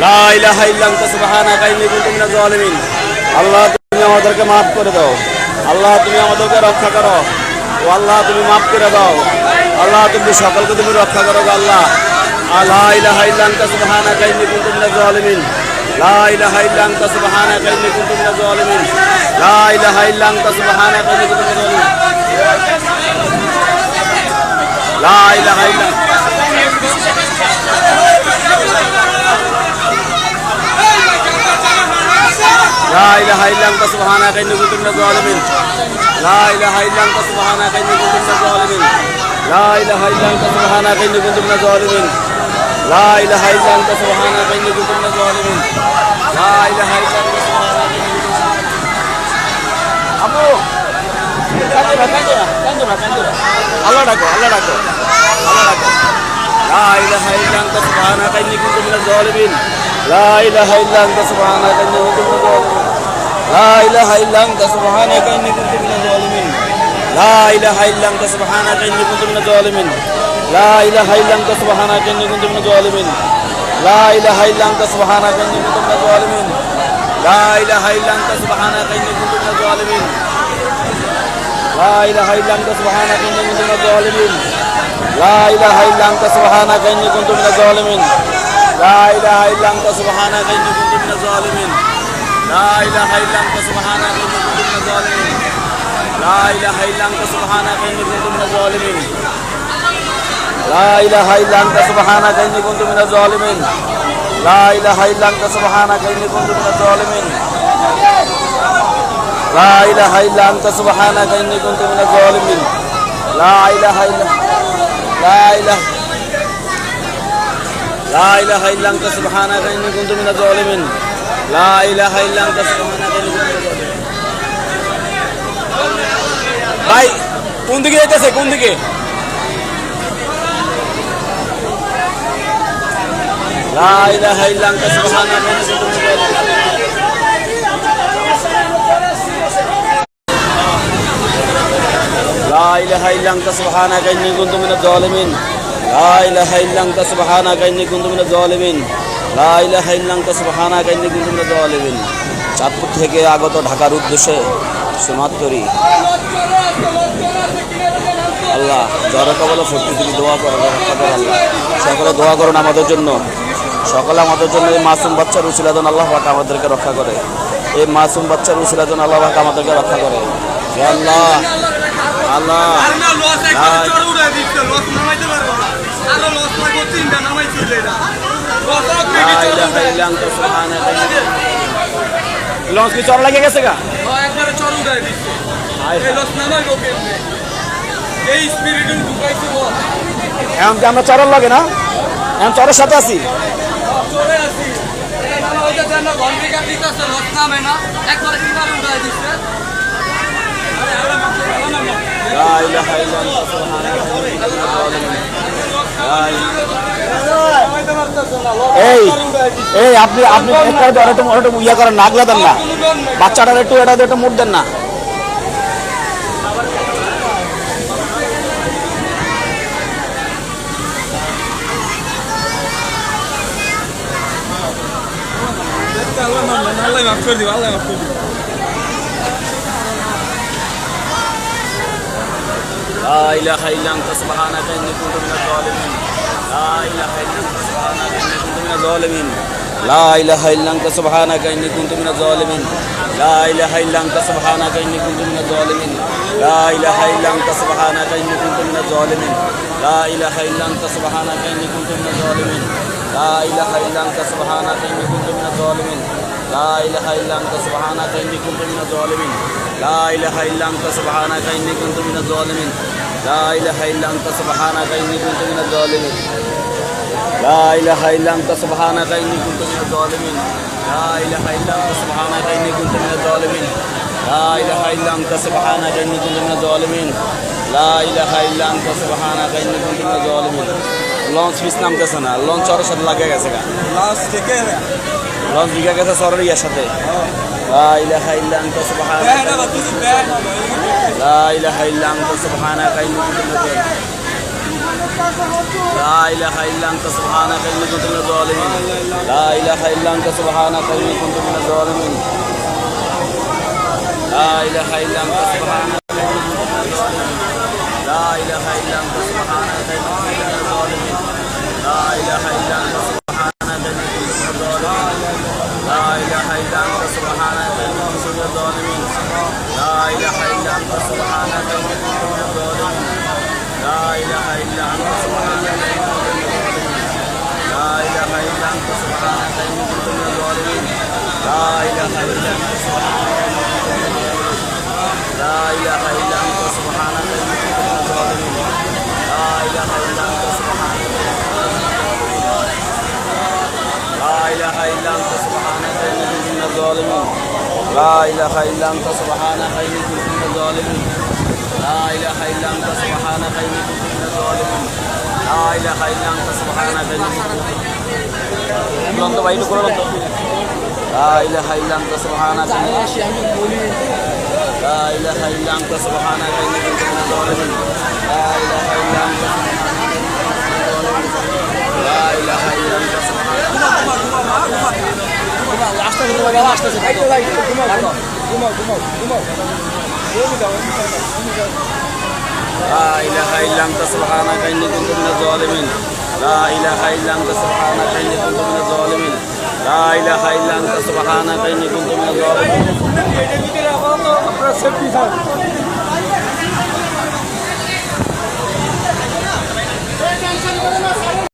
লা ইলাহা ইল্লা আনতা সুবহানাকা ইন্নী কুনতু মিনাজ জালিমিন। আল্লাহ তুমি আমাদেরকে মাফ করে দাও, আল্লাহ তুমি আমাদেরকে রক্ষা করো, ও আল্লাহ তুমি মাফ করে দাও, আল্লাহ তুমি সকলকে তুমি রক্ষা করো গো আল্লাহ। লা ইলাহা ইল্লা আনতা সুবহানাকা ইন্নী কুনতু মিনাজ জালিমিন। লা ইলাহা ইল্লা আনতা সুবহানাকা ইন্নী কুনতু মিনাজ জালিমিন। লা ইলাহা ইল্লা আনতা সুবহানাকা ইন্নী কুনতু মিনাজ জালিমিন। লা ইলাহা ইল্লা لا إله إلا أنت سبحانك إني كنت من الظالمين. لا إله إلا أنت سبحانك إني كنت من الظالمين. لا إله إلا أنت سبحانك إني كنت من الظالمين. لا إله إلا أنت سبحانك إني كنت من الظالمين. لا إله إلا أنت سبحانك إني كنت من الظالمين. أبو كندرا الله ডাকো الله ডাকো الله ডাকো. لا إله إلا أنت سبحانك إني كنت من الظالمين. لا إله إلا أنت سبحانك إني كنت من الظالمين. لا إله إلا أنت سبحانك إني كنت من الظالمين. لا إله إلا أنت سبحانك إني كنت من الظالمين. لا إله إلا أنت سبحانك إني كنت من الظالمين. لا إله إلا أنت سبحانك إني كنت من الظالمين. لا إله إلا أنت سبحانك إني كنت من الظالمين. لا إله إلا أنت سبحانك إني كنت من الظالمين. لا إله إلا أنت سبحانك إني كنت من الظالمين. لا إله إلا أنت سبحانك إني كنت من الظالمين. لا إله إلا أنت سبحانك إني كنت من الظالمين. لا إله إلا أنت سبحانك إني كنت من الظالمين. لا إله إلا أنت سبحانك إني كنت من الظالمين. لا إله إلا أنت سبحانك إني كنت من الظالمين. لا إله إلا أنت سبحانك إني كنت من الظالمين. لا إله إلا لا إله لا إله إلا أنت سبحانك إني كنت من الظالمين. لا إله إلا أنت سبحانك إني كنت من الظالمين. ভাই কোন দিকে যাইতেছে, কোন দিকে? لا إله إلا أنت سبحانك إني كنت من الظالمين. لا إله إلا أنت سبحانك إني كنت من الظالمين. لا إله إلا أنت سبحانك إني كنت من الظالمين. لا إله إلا أنت سبحانك إني كنت من الظالمين. চাঁদপুর থেকে আগত ঢাকার উদ্দেশ্যে সমাদতরি আল্লাহ যারা কবলে ভর্তি তুমি দোয়া করো, রক্ষা করো আল্লাহ। সকলে দোয়া করুন আমাদের জন্য, সকলে আমাদের জন্য। এই মাসুম বাচ্চার উসিলা যেন আল্লাহ পাক আমাদেরকে রক্ষা করে। এই মাসুম বাচ্চার উসিলা যেন আল্লাহ পাক আমাদেরকে রক্ষা করে। হে আল্লাহ আল্লাহ লঞ্চ কি চর লাগে গেছে গা? এখন কি আমরা চরের লাগে না? এখন চরের সাথে আছি। এই এই আপনি আপনি ইয়া করেন না, আগলা দেন না বাচ্চাটার, একটু এটা একটু মুখ দেন না। আল্লাহ মাফ করে দিব, আল্লাহ মাফ করে দিব। لا إله إلا أنت سبحانك إني كنت من الظالمين. لا إله إلا أنت سبحانك إني كنت من الظالمين. لا إله إلا أنت سبحانك إني كنت من الظالمين. لا إله إلا أنت سبحانك إني كنت من الظالمين. لا إله إلا أنت سبحانك إني كنت من الظالمين. لا إله إلا أنت سبحانك إني كنت من الظالمين. لا إله إلا أنت سبحانك إني كنت من الظالمين. لا إله إلا أنت سبحانك إني كنت من الظالمين. لا إله إلا أنت سبحانك إني كنت من الظالمين. لا إله إلا أنت سبحانك إني كنت من الظالمين. لا إله إلا أنت سبحانك إني كنت من الظالمين. لا إله إلا أنت سبحانك إني كنت من الظالمين. لا إله إلا أنت سبحانك إني كنت من الظالمين. لا إله إلا أنت سبحانك إني كنت من الظالمين. লঞ্চ মিস নামতেছে না, লঞ্চ ওর সাথে লাগে গেছে গা, লঞ্চ থেকে লঞ্চ দিকে গেছে সরের ইয়ার সাথে। لا إله إلا أنت سبحانك. لا إله إلا أنت سبحانك إني كنت من الظالمين. لا إله إلا أنت سبحانك إني كنت من الظالمين لا إله إلا أنت سبحانك إني كنت من الظالمين لا إله إلا أنت سبحانك إني كنت من الظالمين لا إله إلا أنت سبحانك إني كنت من الظالمين لا إله إلا أنت سبحانك إني كنت من الظالمين لا إله إلا أنت سبحانك إني كنت من الظالمين لا إله إلا أنت سبحانك إني كنت من الظالمين لا إله إلا أنت سبحانك إني كنت من الظالمين لا إله إلا أنت سبحانك إني كنت من الظالمين لا إله إلا أنت سبحانك لا إله إلا أنت سبحانك إني كنت من الظالمين لا إله إلا أنت سبحانك لا إله إلا أنت سبحانك إني كنت من الظالمين لا إله إلا أنت سبحانك إني كنت من الظالمين لا إله إلا أنت سبحانك إني كنت من الظالمين لا إله إلا أنت سبحانك إني كنت من الظالمين لا إله إلا أنت سبحانك لا إله إلا أنت سبحانك إني كنت من الظالمين لا إله إلا أنت لا إله إلا أنت سبحانك لا إله إلا أنت سبحانك إني كنت من الظالمين لا إله إلا أنت سبحانك إني كنت من الظالمين لا إله إلا أنت سبحانك إني كنت من الظالمين